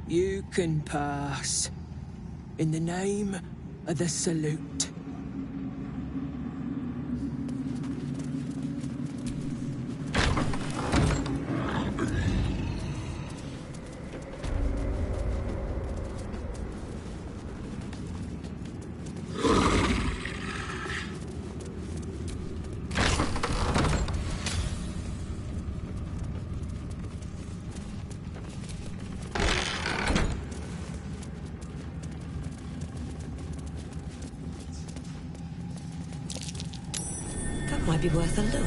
You can pass. In the name of the Salute. Might be worth a look.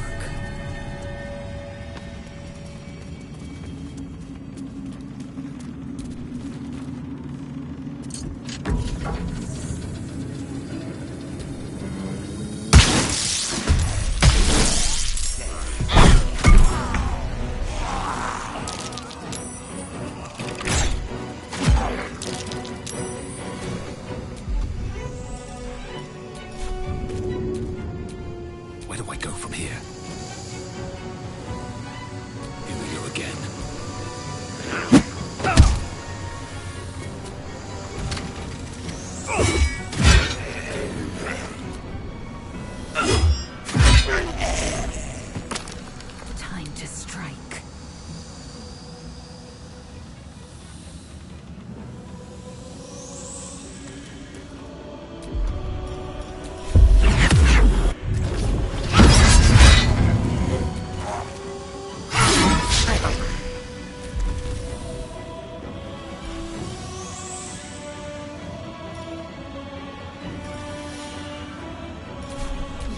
Where do I go from here? Here we go again. Time to strike.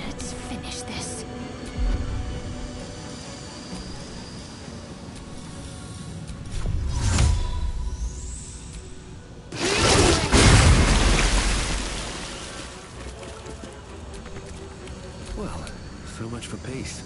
Let's finish this. Well, so much for peace.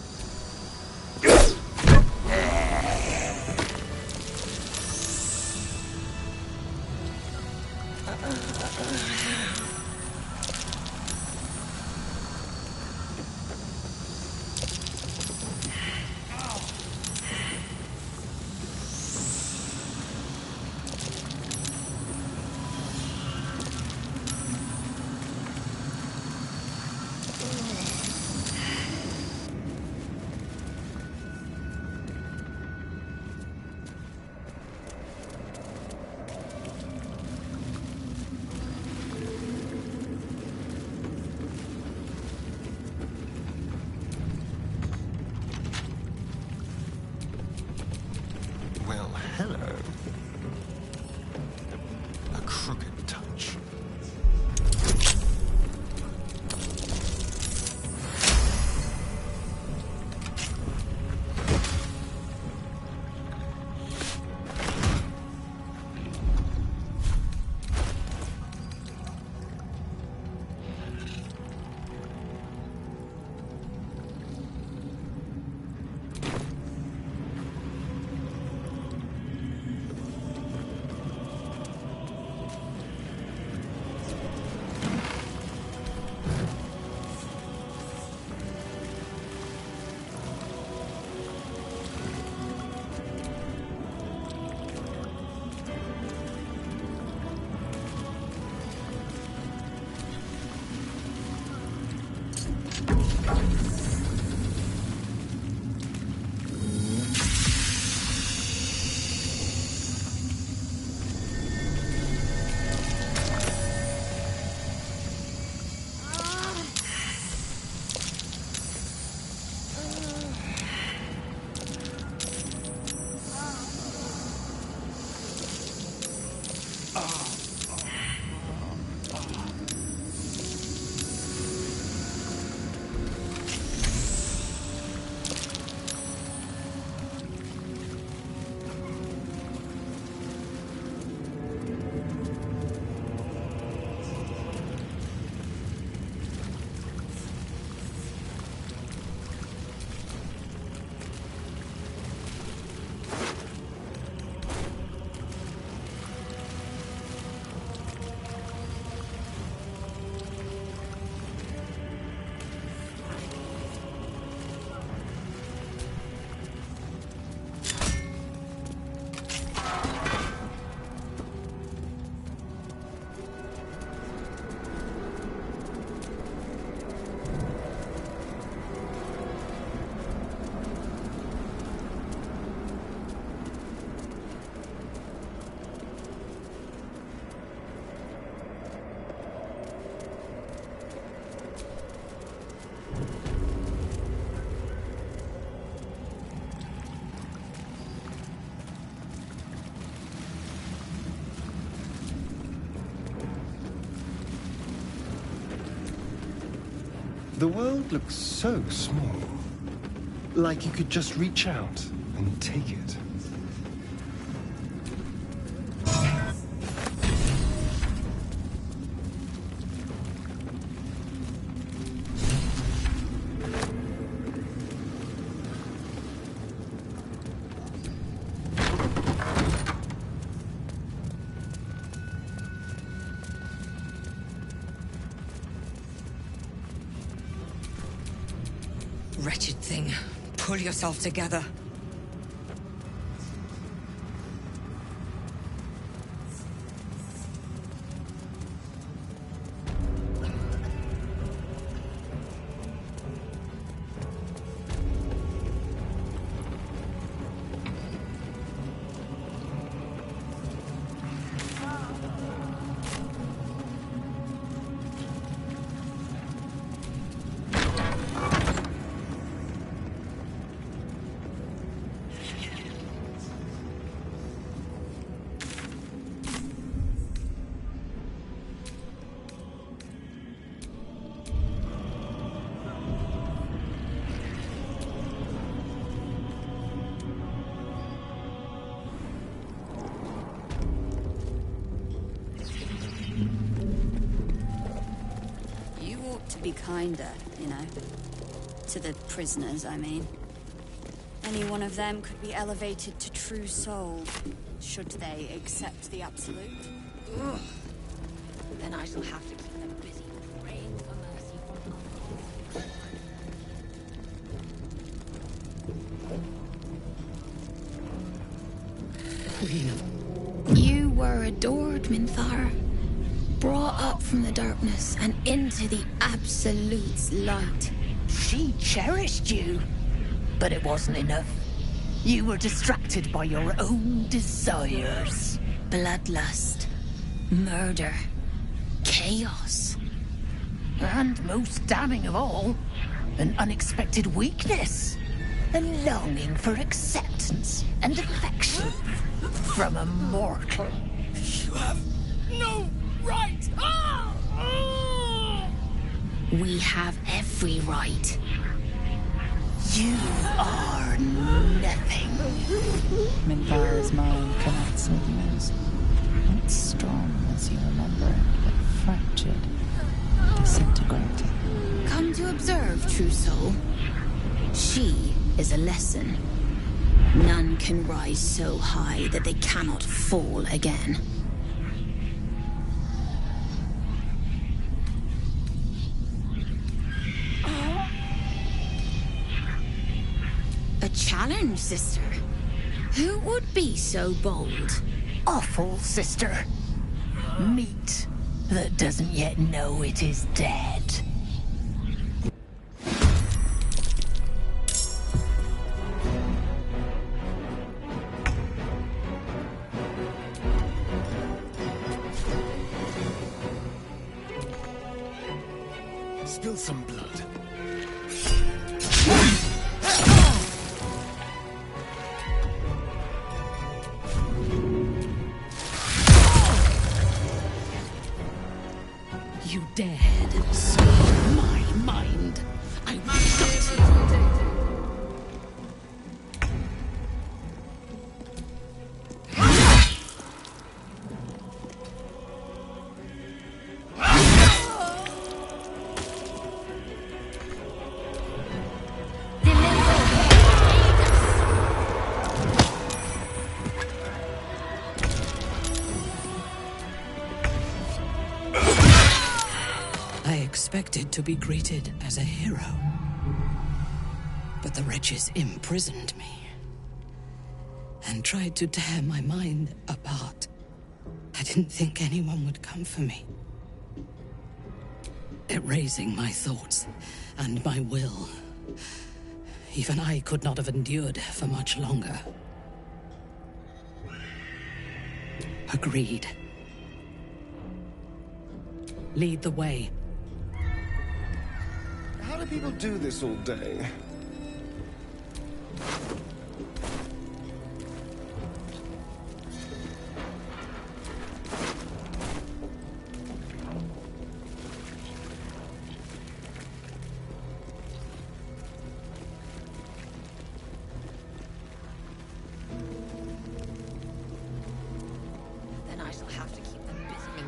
Well, hello. A crooked touch. The world looks so small. Like you could just reach out and take it. Wretched thing. Pull yourself together. To be kinder, you know. To the prisoners, I mean. Any one of them could be elevated to true soul, should they accept the absolute. Ugh. Then I shall have to keep them busy praying for mercy from Queen. You were adored, Minthar. Brought up from the darkness and into the Absolute's light. She cherished you, but it wasn't enough. You were distracted by your own desires. Bloodlust, murder, chaos. And most damning of all, an unexpected weakness. A longing for acceptance and affection from a mortal. You have no right! We have every right. You are nothing. Minthar's mind connects with yours. Not strong as you remember it, but fractured, disintegrating. Come to observe, true soul. She is a lesson. None can rise so high that they cannot fall again. A challenge, sister. Who would be so bold? Awful, sister. Meat that doesn't yet know it is dead. Spill some blood. You dared steal my mind. I will gut you. I expected to be greeted as a hero. But the wretches imprisoned me and tried to tear my mind apart. I didn't think anyone would come for me. Erasing my thoughts and my will. Even I could not have endured for much longer. Agreed. Lead the way. How do people do this all day?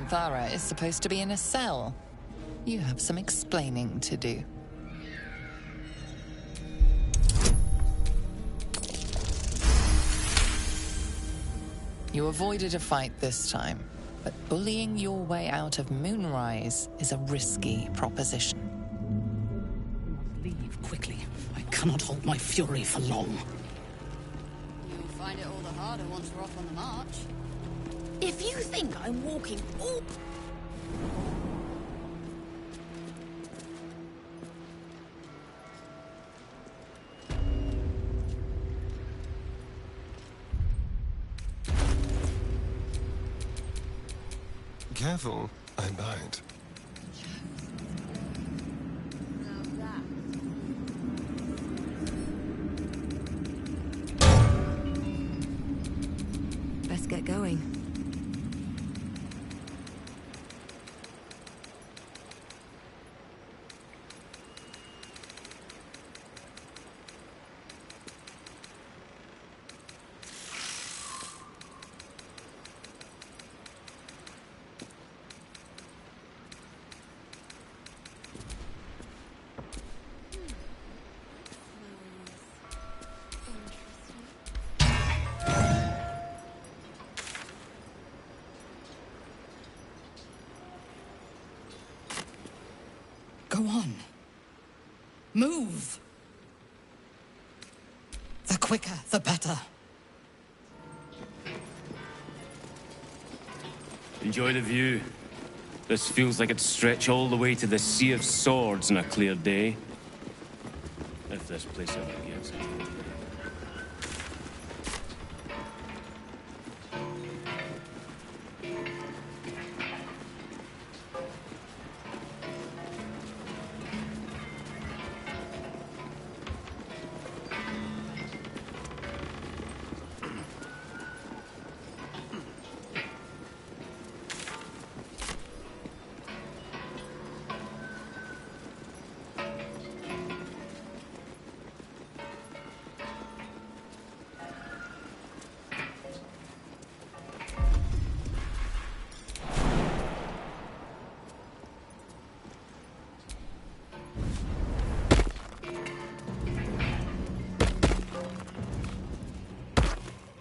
Minthara is supposed to be in a cell. You have some explaining to do. You avoided a fight this time, but bullying your way out of Moonrise is a risky proposition. Leave quickly. I cannot hold my fury for long. You'll find it all the harder once we're off on the march. If you think I'm walking all... Careful, I bite. Best get going. Go on. Move! The quicker, the better. Enjoy the view. This feels like it'd stretch all the way to the Sea of Swords on a clear day. If this place ever gets it.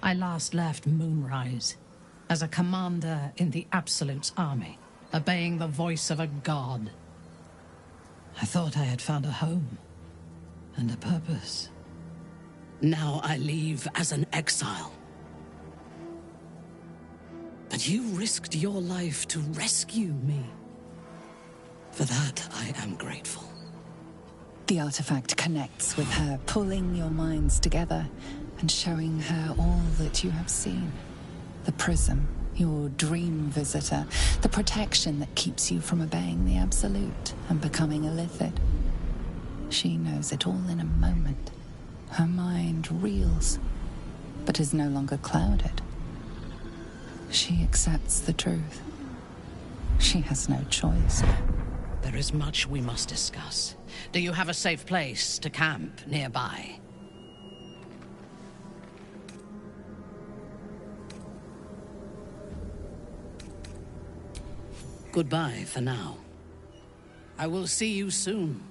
I last left Moonrise as a commander in the Absolute's army, obeying the voice of a god. I thought I had found a home and a purpose. Now I leave as an exile. But you risked your life to rescue me. For that, I am grateful. The artifact connects with her, pulling your minds together and showing her all that you have seen. The prism, your dream visitor, the protection that keeps you from obeying the Absolute and becoming a Lithid. She knows it all in a moment. Her mind reels, but is no longer clouded. She accepts the truth. She has no choice. There is much we must discuss. Do you have a safe place to camp nearby? Goodbye for now. I will see you soon.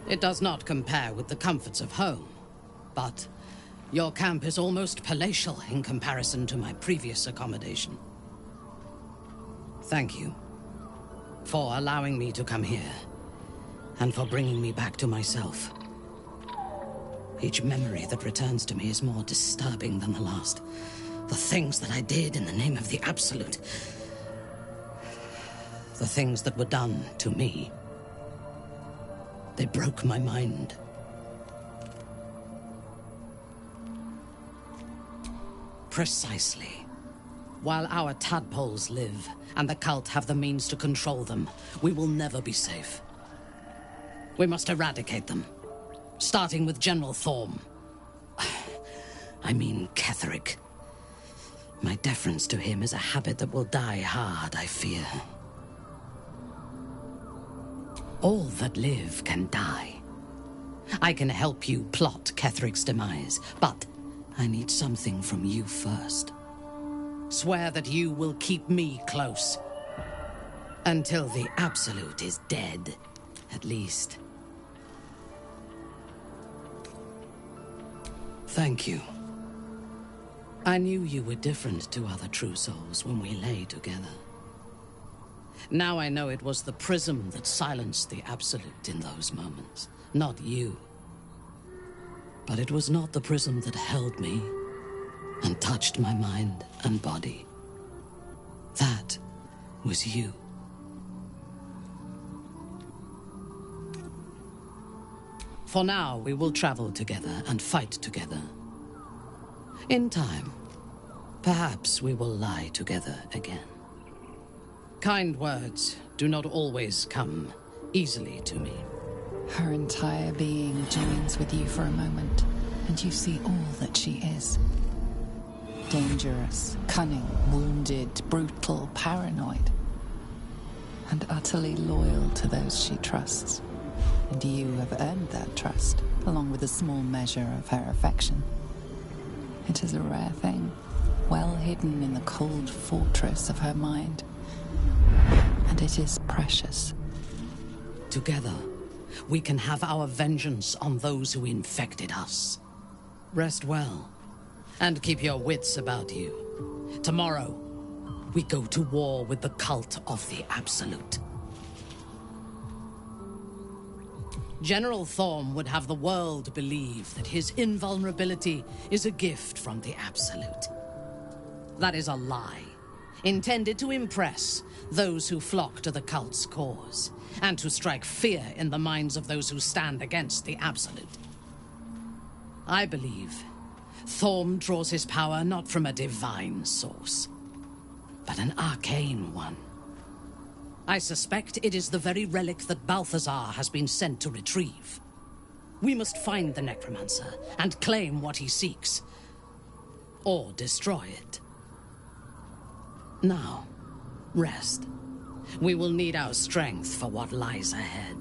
It does not compare with the comforts of home, but your camp is almost palatial in comparison to my previous accommodation. Thank you for allowing me to come here, and for bringing me back to myself. Each memory that returns to me is more disturbing than the last. The things that I did in the name of the Absolute. The things that were done to me. They broke my mind. Precisely. While our tadpoles live, and the cult have the means to control them, we will never be safe. We must eradicate them, starting with General Thorm. I mean Ketheric. My deference to him is a habit that will die hard, I fear. All that live can die. I can help you plot Ketheric's demise, but I need something from you first. Swear that you will keep me close. Until the Absolute is dead, at least. Thank you. I knew you were different to other true souls when we lay together. Now I know it was the prism that silenced the Absolute in those moments, not you. But it was not the prism that held me and touched my mind and body. That was you. For now, we will travel together and fight together. In time, perhaps we will lie together again. Kind words do not always come easily to me. Her entire being joins with you for a moment, and you see all that she is. Dangerous, cunning, wounded, brutal, paranoid, and utterly loyal to those she trusts. And you have earned that trust, along with a small measure of her affection. It is a rare thing, well hidden in the cold fortress of her mind. And it is precious. Together, we can have our vengeance on those who infected us. Rest well, and keep your wits about you. Tomorrow, we go to war with the cult of the Absolute. General Thorm would have the world believe that his invulnerability is a gift from the Absolute. That is a lie, intended to impress those who flock to the cult's cause, and to strike fear in the minds of those who stand against the Absolute. I believe Thorm draws his power not from a divine source, but an arcane one. I suspect it is the very relic that Balthazar has been sent to retrieve. We must find the necromancer and claim what he seeks, or destroy it. Now, rest. We will need our strength for what lies ahead.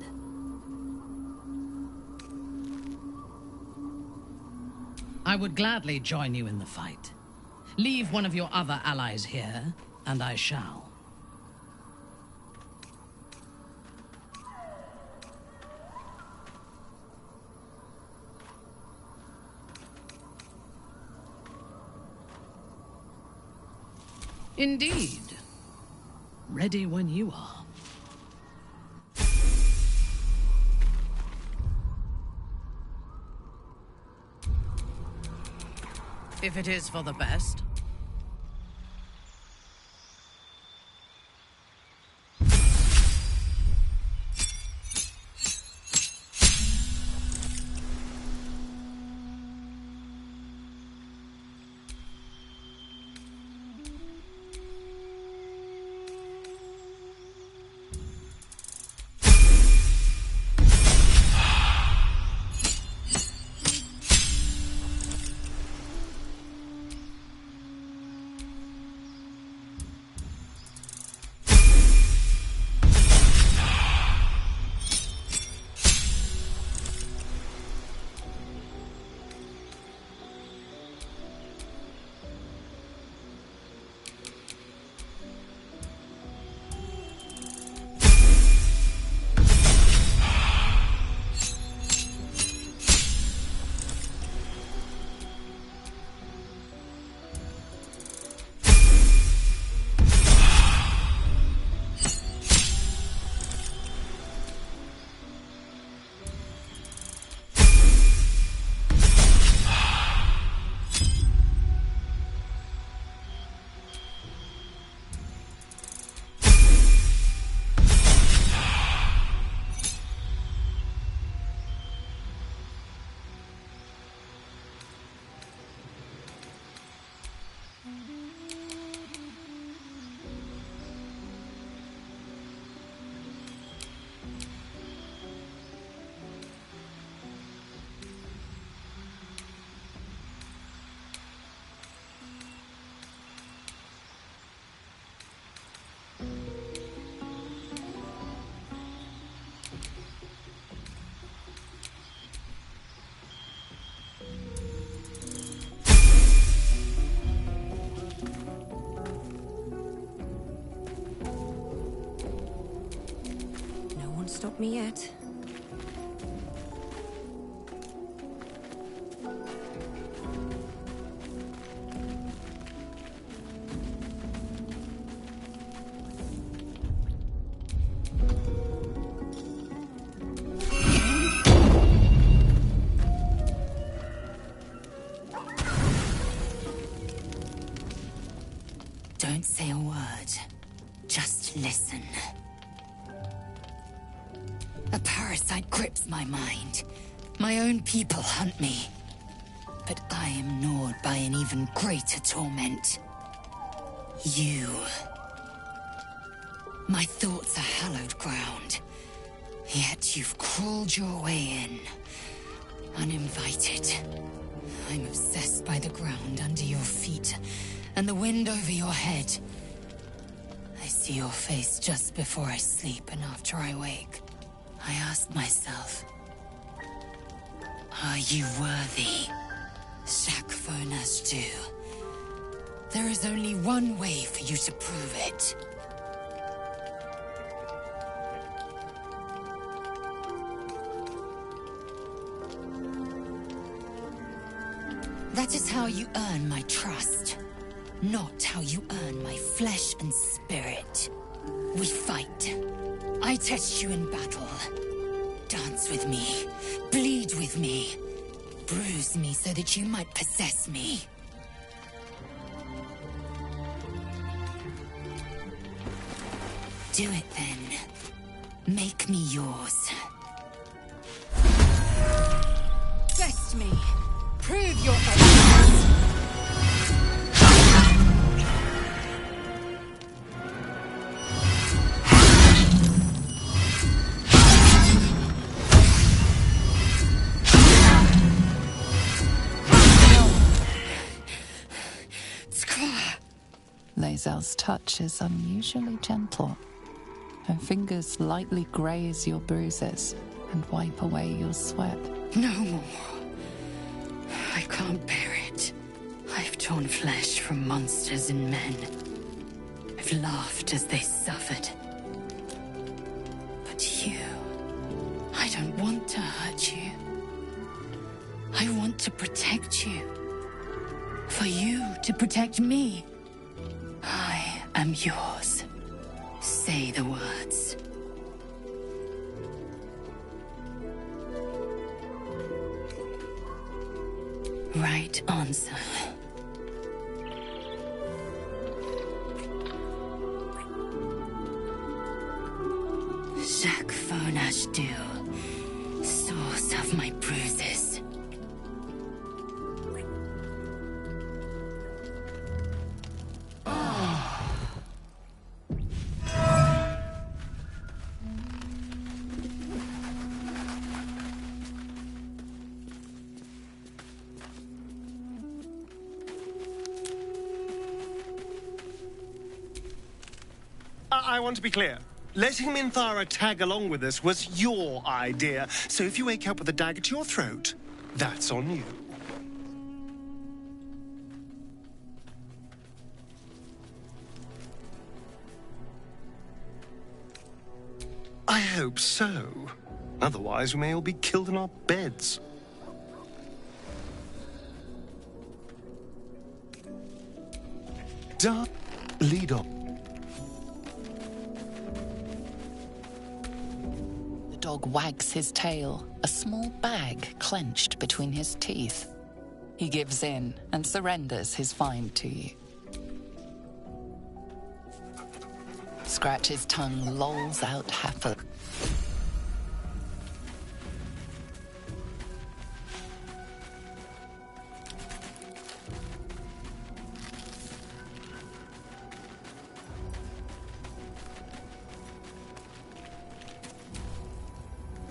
I would gladly join you in the fight. Leave one of your other allies here, and I shall. Indeed. Ready when you are. If it is for the best. Not me yet. Don't say a word. Just listen. A parasite grips my mind. My own people hunt me. But I am gnawed by an even greater torment. You. My thoughts are hallowed ground. Yet you've crawled your way in. Uninvited. I'm obsessed by the ground under your feet and the wind over your head. I see your face just before I sleep and after I wake. I ask myself, are you worthy? Shakfonastu. There is only one way for you to prove it. That is how you earn my trust. Not how you earn my flesh and spirit. We fight. I test you in battle. Dance with me. Bleed with me. Bruise me so that you might possess me. Do it then. Make me yours. Test me. Prove your excellence. Lae'zel's touch is unusually gentle. Her fingers lightly graze your bruises and wipe away your sweat. No more. I can't bear it. I've torn flesh from monsters and men. I've laughed as they suffered. But you... I don't want to hurt you. I want to protect you. For you to protect me. I am yours. Say the words. Right answer. Shakfonashdu, source of my bruises. I want to be clear. Letting Minthara tag along with us was your idea, so if you wake up with a dagger to your throat, that's on you. I hope so. Otherwise, we may all be killed in our beds. Lead on. The dog wags his tail, a small bag clenched between his teeth. He gives in and surrenders his find to you. Scratch's tongue lolls out happily.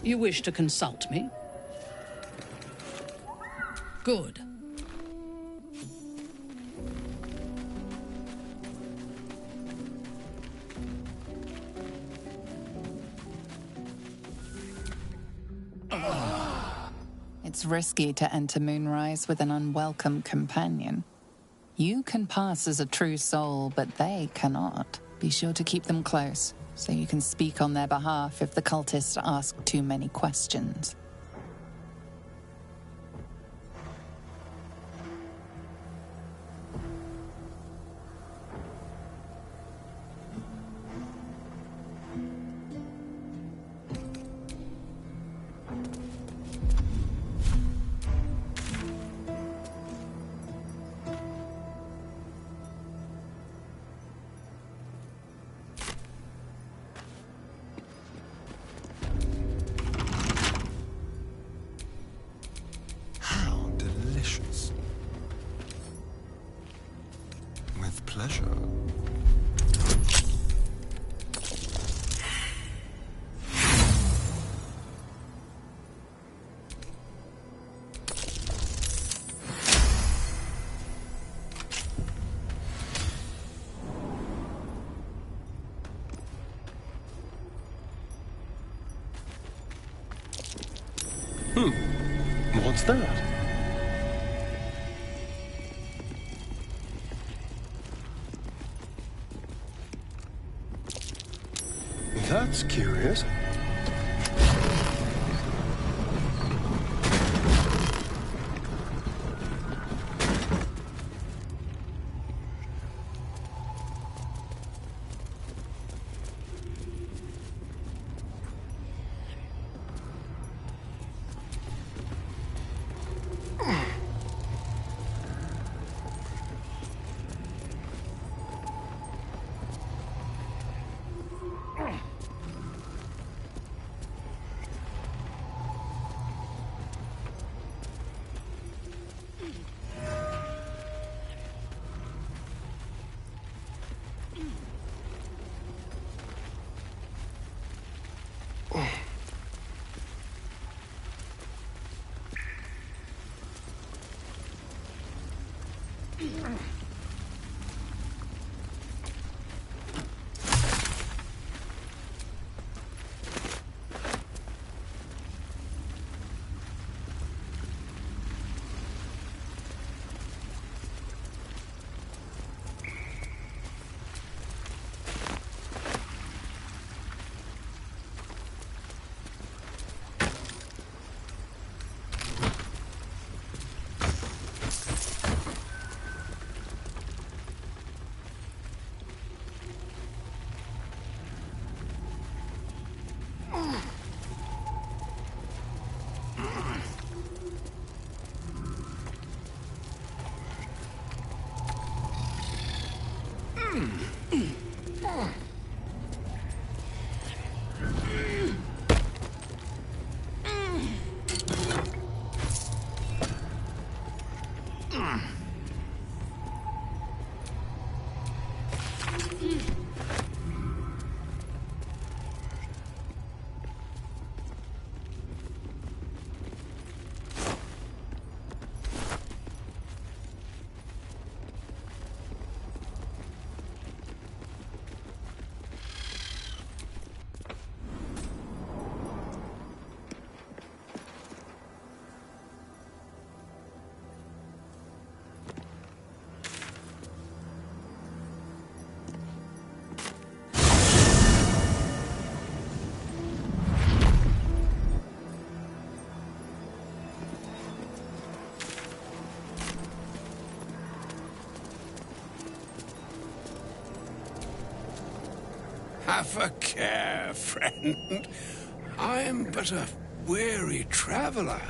You wish to consult me? Good. It's risky to enter Moonrise with an unwelcome companion. You can pass as a true soul, but they cannot, Be sure to keep them close, so you can speak on their behalf if the cultists ask too many questions. Pleasure. What's that? That's curious. Have a care, friend. I am but a weary traveler.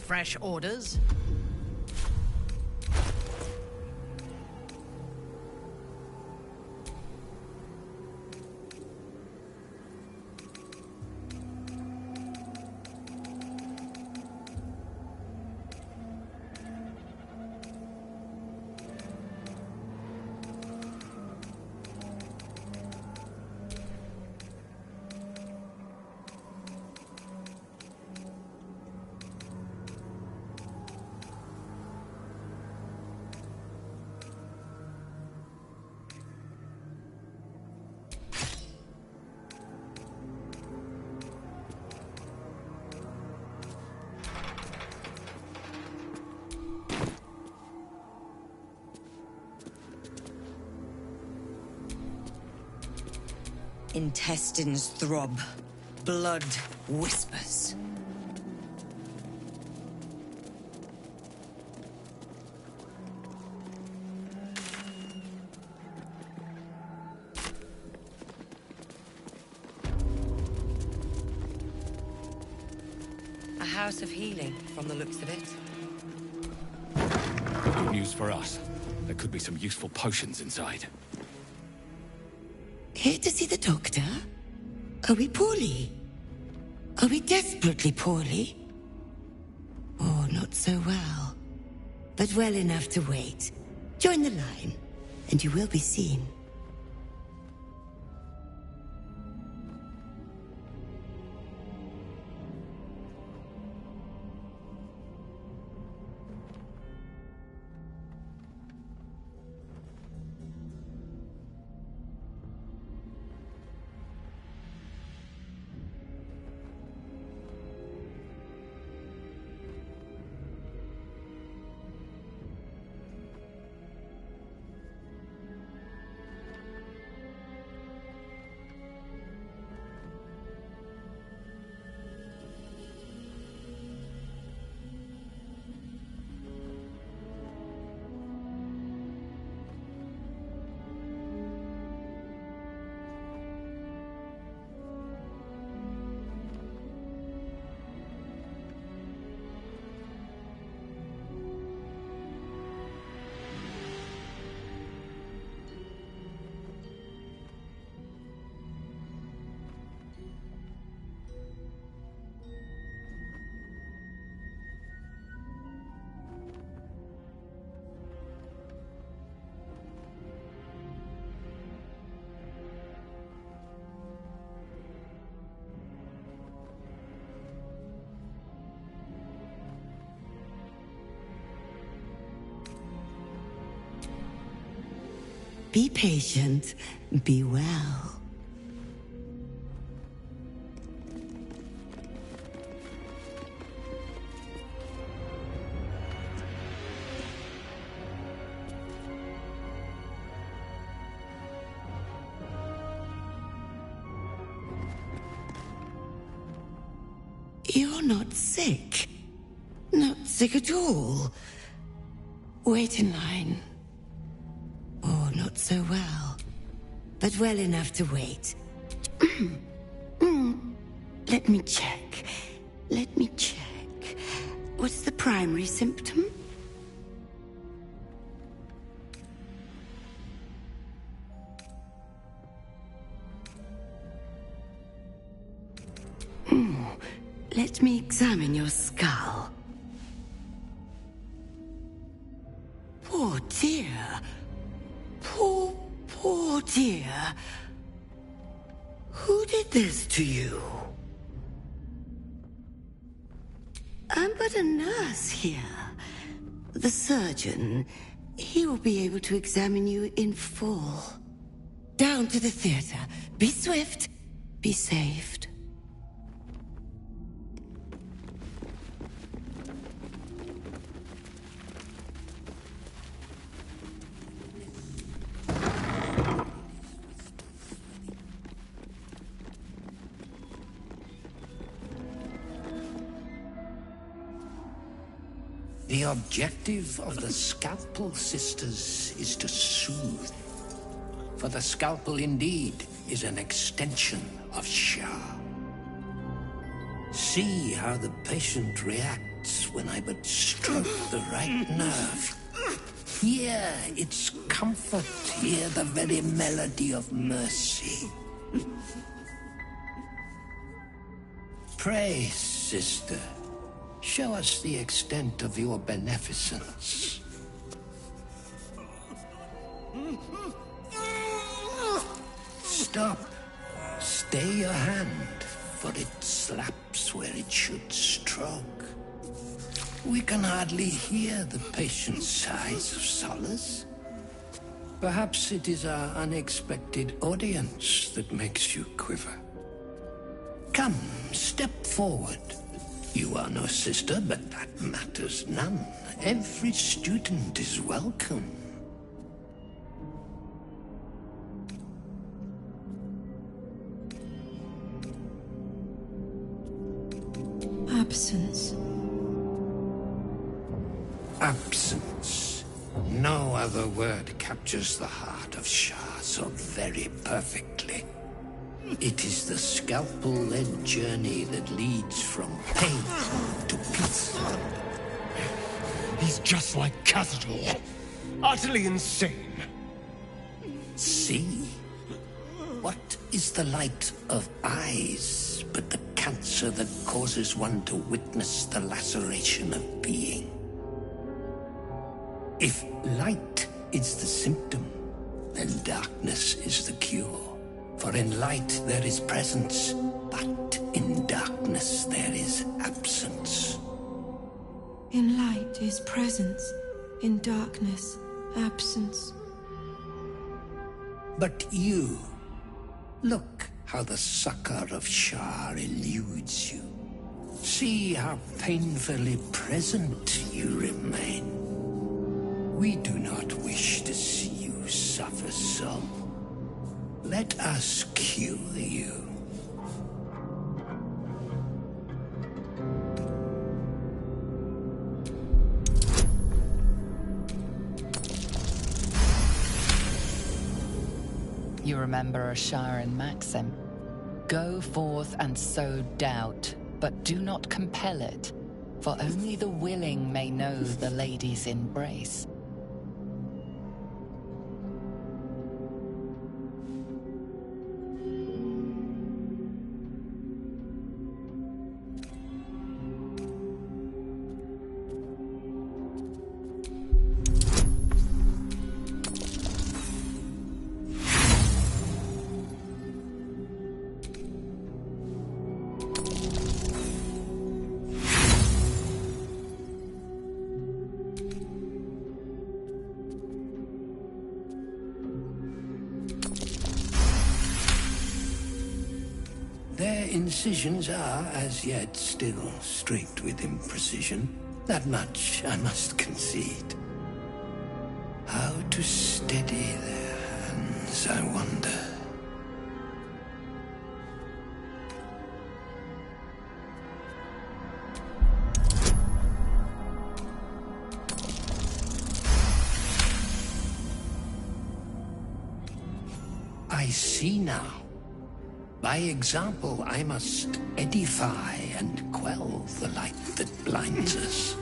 Fresh orders? Intestines throb. Blood whispers. A house of healing, from the looks of it. Good news for us. There could be some useful potions inside. Here to see the doctor? Are we poorly? Are we desperately poorly? Oh, not so well. But well enough to wait. Join the line, and you will be seen. Be patient, be well. You're not sick. Not sick at all. Wait in line. Oh, not so well. But well enough to wait. Let me check. Let me check. What's the primary symptom? Let me examine your skull. Poor dear. Poor dear. Who did this to you? I'm but a nurse here. The surgeon, he will be able to examine you in full. Down to the theater. Be swift. Be saved. The objective of the Scalpel Sisters is to soothe. For the scalpel indeed is an extension of Shah. See how the patient reacts when I but stroke the right nerve. Hear its comfort, hear the very melody of mercy. Pray, sister. Show us the extent of your beneficence. Stop. Stay your hand, for it slaps where it should stroke. We can hardly hear the patient's sighs of solace. Perhaps it is our unexpected audience that makes you quiver. Come, step forward. You are no sister, but that matters none. Every student is welcome. Absence. Absence. No other word captures the heart of Shah so very perfectly. It is the scalpel-led journey that leads from pain to peace. He's just like Khazad-dûr. Utterly insane. See? What is the light of eyes but the cancer that causes one to witness the laceration of being? If light is the symptom, then darkness is the cure. For in light there is presence, but in darkness there is absence. In light is presence, in darkness, absence. But you, look how the succor of Shar eludes you. See how painfully present you remain. We do not wish to see you suffer so. Let us cure you. You remember Asharan maxim. Go forth and sow doubt, but do not compel it, for only the willing may know the lady's embrace. Their incisions are, as yet, still straight with imprecision. That much I must concede. How to steady their hands, I wonder. I see now. By example, I must edify and quell the light that blinds us.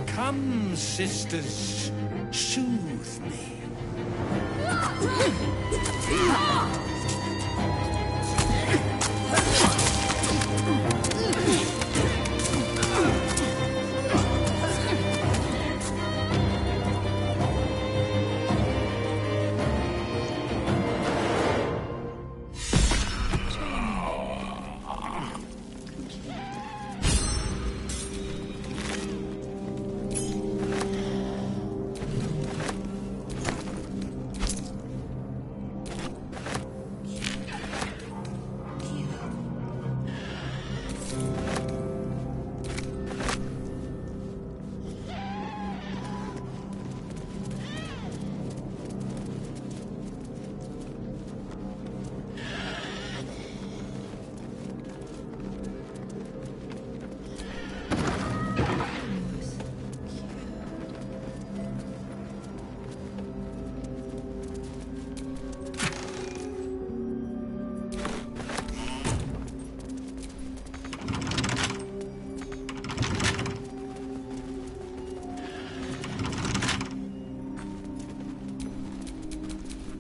Come, sisters, soothe me.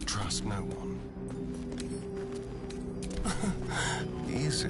Trust no one. Easy.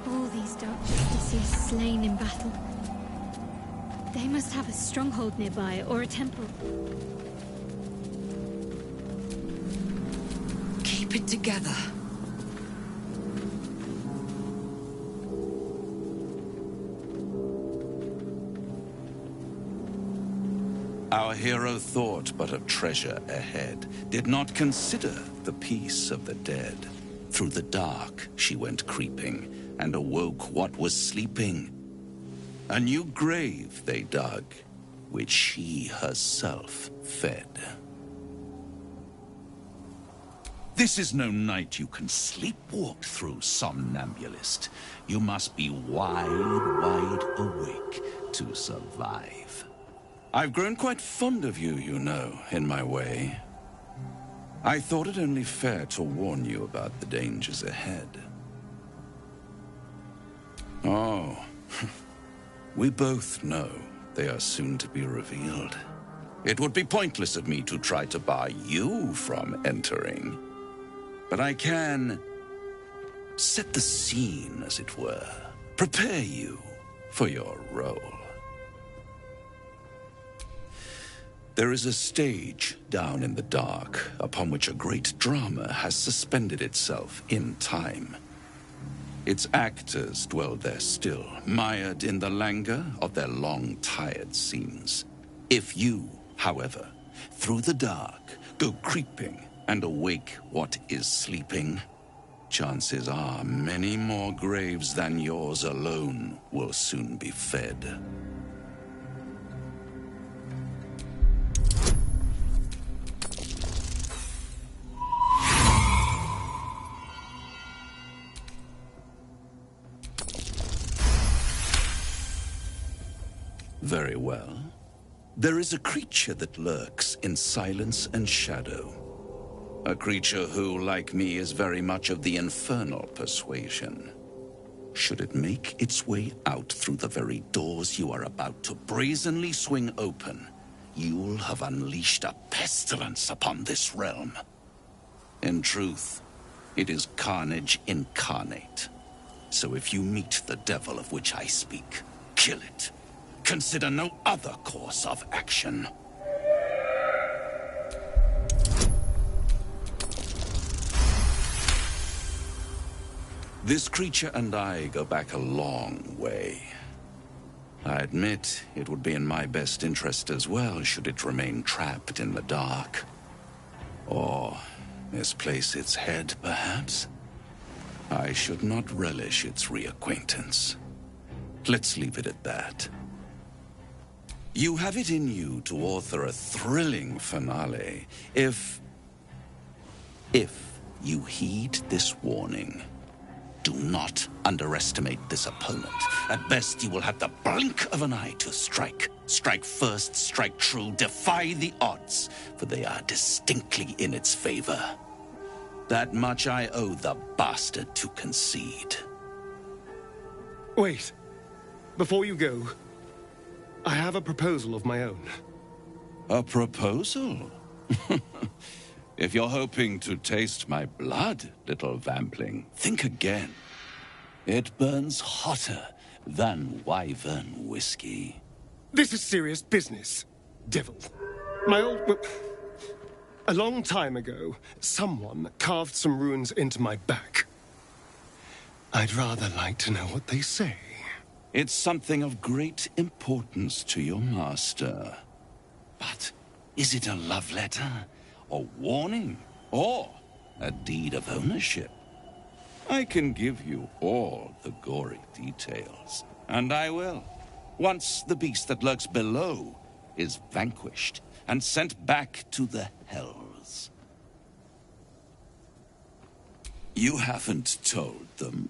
All these dark justices slain in battle. They must have a stronghold nearby, or a temple. Keep it together. Our hero thought but of treasure ahead, did not consider the peace of the dead. Through the dark she went creeping, and awoke what was sleeping. A new grave they dug, which she herself fed. This is no night you can sleepwalk through, somnambulist. You must be wide awake to survive. I've grown quite fond of you, you know, in my way. I thought it only fair to warn you about the dangers ahead. Oh, we both know they are soon to be revealed. It would be pointless of me to try to bar you from entering. But I can set the scene, as it were. Prepare you for your role. There is a stage down in the dark upon which a great drama has suspended itself in time. Its actors dwell there still, mired in the languor of their long, tired scenes. If you, however, through the dark, go creeping and awake what is sleeping, chances are many more graves than yours alone will soon be fed. Very well. There is a creature that lurks in silence and shadow. A creature who, like me, is very much of the infernal persuasion. Should it make its way out through the very doors you are about to brazenly swing open, you'll have unleashed a pestilence upon this realm. In truth, it is carnage incarnate. So if you meet the devil of which I speak, kill it. Consider no other course of action. This creature and I go back a long way. I admit it would be in my best interest as well should it remain trapped in the dark. Or misplace its head, perhaps? I should not relish its reacquaintance. Let's leave it at that. You have it in you to author a thrilling finale if you heed this warning. Do not underestimate this opponent. At best, you will have the blink of an eye to strike. Strike first, strike true, defy the odds, for they are distinctly in its favor. That much I owe the bastard to concede. Wait. Before you go, I have a proposal of my own. A proposal? If you're hoping to taste my blood, little vampling, think again. It burns hotter than wyvern whiskey. This is serious business, devil. My old... well, a long time ago, someone carved some runes into my back. I'd rather like to know what they say. It's something of great importance to your master. But is it a love letter, a warning, or a deed of ownership? I can give you all the gory details, and I will, once the beast that lurks below is vanquished and sent back to the hells. You haven't told them.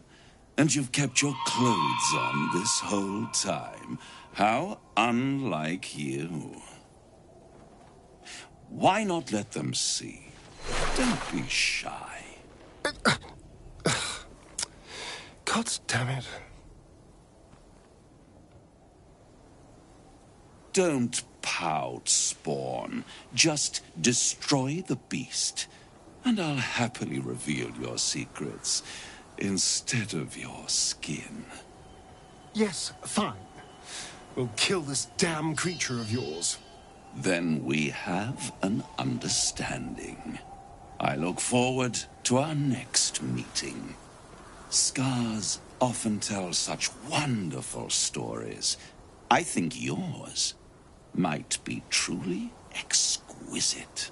And you've kept your clothes on this whole time. How unlike you. Why not let them see? Don't be shy. God damn it. Don't pout, Spawn. Just destroy the beast, and I'll happily reveal your secrets. Instead of your skin. Yes, fine. we'll kill this damn creature of yours. Then we have an understanding. I look forward to our next meeting. Scars often tell such wonderful stories. I think yours might be truly exquisite.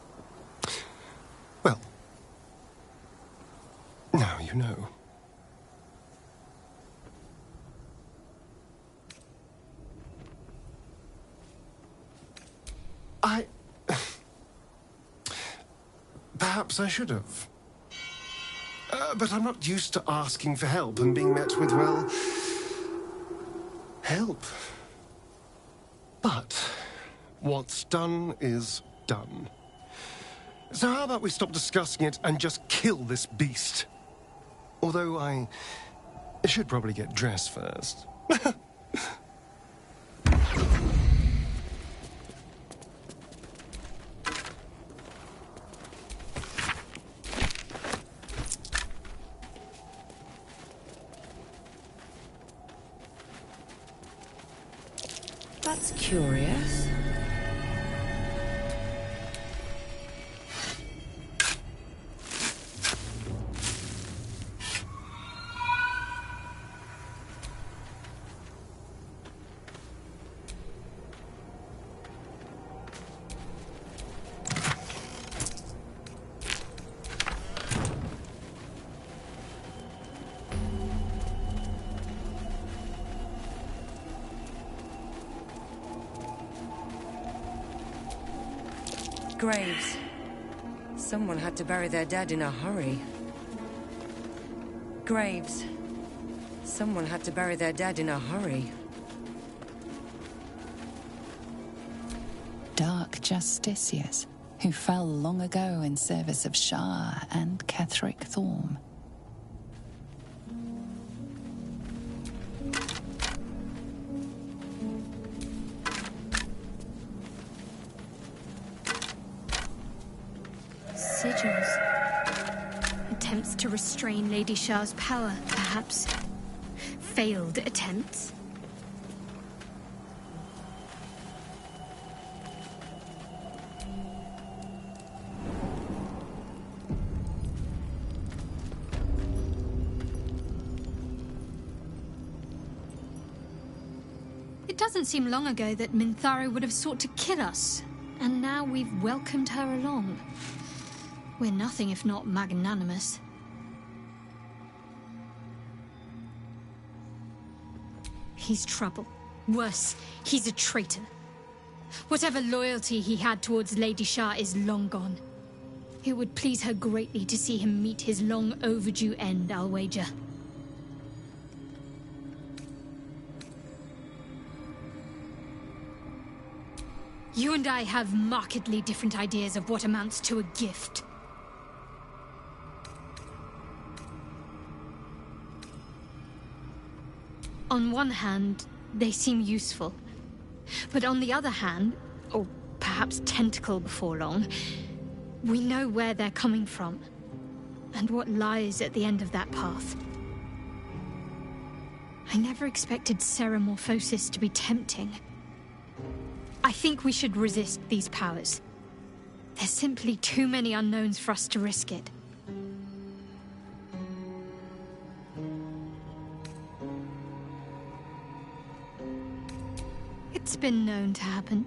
Well, now you know. Perhaps I should have. But I'm not used to asking for help and being met with, well, help. But what's done is done. So how about we stop discussing it and just kill this beast? Although I should probably get dressed first. That's curious. Graves. Someone had to bury their dead in a hurry. Graves. Someone had to bury their dead in a hurry. Dark justiciars who fell long ago in service of Shah and Ketheric Thorm. Sigils. Attempts to restrain Lady Shah's power, perhaps. Failed attempts. It doesn't seem long ago that Minthara would have sought to kill us, and now we've welcomed her along. We're nothing if not magnanimous. He's trouble. Worse, he's a traitor. Whatever loyalty he had towards Lady Shah is long gone. It would please her greatly to see him meet his long overdue end, I'll wager. You and I have markedly different ideas of what amounts to a gift. On one hand, they seem useful. But on the other hand, or perhaps tentacle before long, we know where they're coming from, and what lies at the end of that path. I never expected Ceramorphosis to be tempting. I think we should resist these powers. There's simply too many unknowns for us to risk it. It's been known to happen.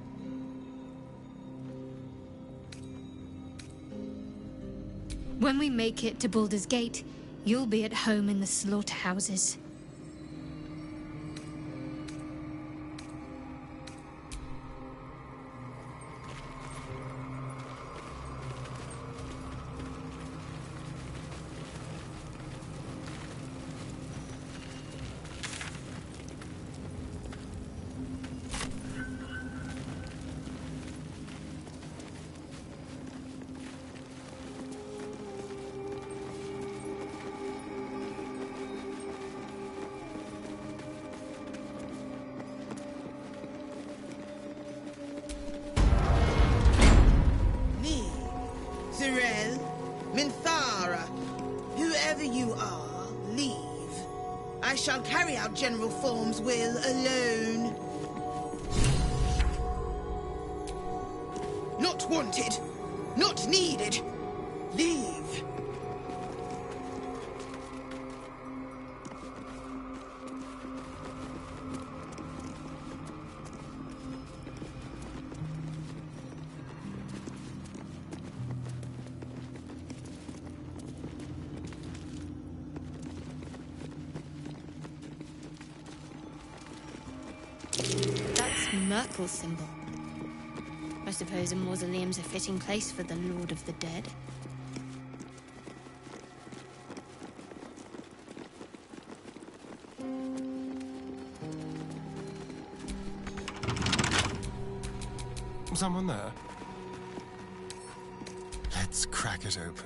When we make it to Baldur's Gate, you'll be at home in the slaughterhouses. General Thorm's will alone. Not wanted. Not needed. Leave. That's Myrtle's symbol. I suppose a mausoleum's a fitting place for the Lord of the Dead. Someone there? Let's crack it open.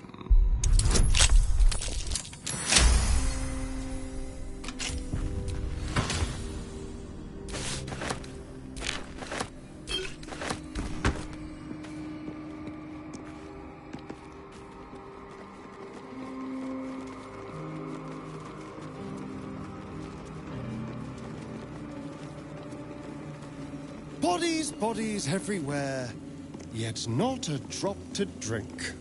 Bodies, bodies everywhere, yet not a drop to drink.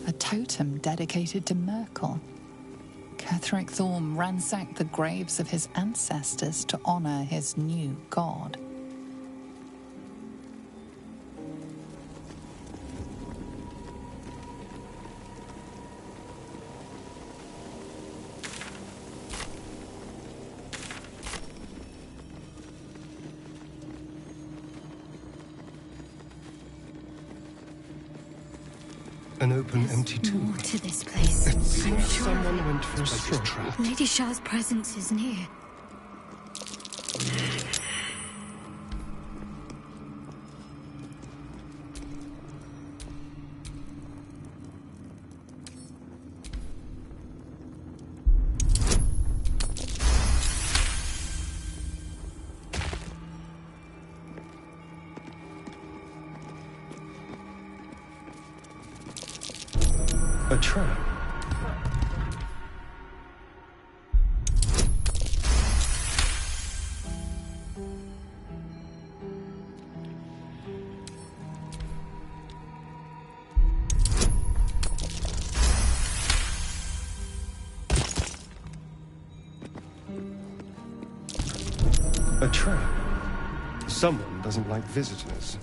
A totem dedicated to Merkel. Ketheric Thorm ransacked the graves of his ancestors to honor his new god. An open, empty tomb. More to this place. It seems someone went for a stroll. Lady Shah's presence is near. A trap. A trap. Someone doesn't like visitors.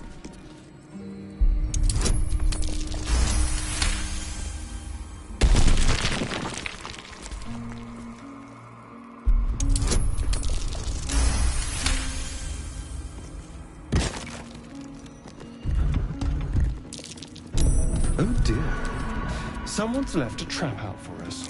Oh dear. Someone's left a trap out for us.